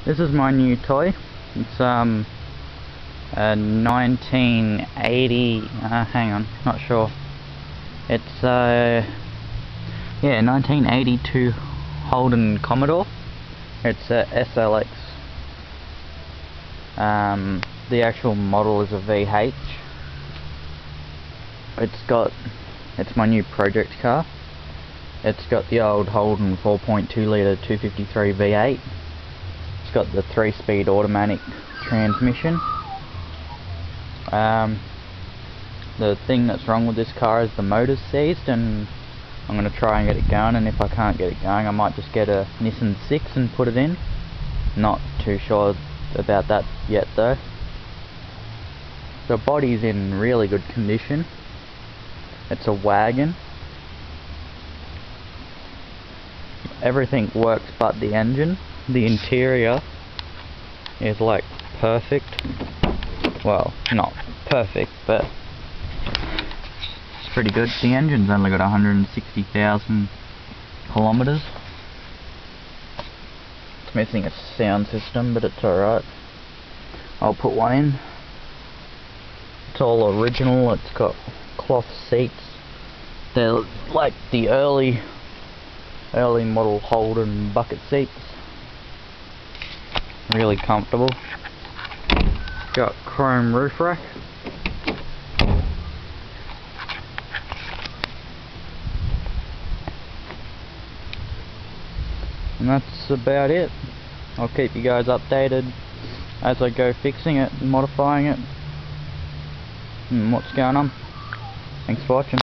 This is my new toy. It's a 1980. Hang on, not sure. It's yeah, 1982 Holden Commodore. It's a SLX. The actual model is a VH. It's my new project car. It's got the old Holden 4.2 litre 253 V8. It's got the 3-speed automatic transmission. The thing that's wrong with this car is the motor's seized, and I'm going to try and get it going, and if I can't get it going I might just get a Nissan 6 and put it in. Not too sure about that yet though. The body's in really good condition. It's a wagon. Everything works but the engine. The interior is like perfect. Well, not perfect, but it's pretty good. The engine's only got 160,000 kilometers. It's missing a sound system, but it's alright. I'll put one in. It's all original. It's got cloth seats. They're like the early model Holden bucket seats. Really comfortable. Got chrome roof rack. And that's about it. I'll keep you guys updated as I go fixing it and modifying it and what's going on. Thanks for watching.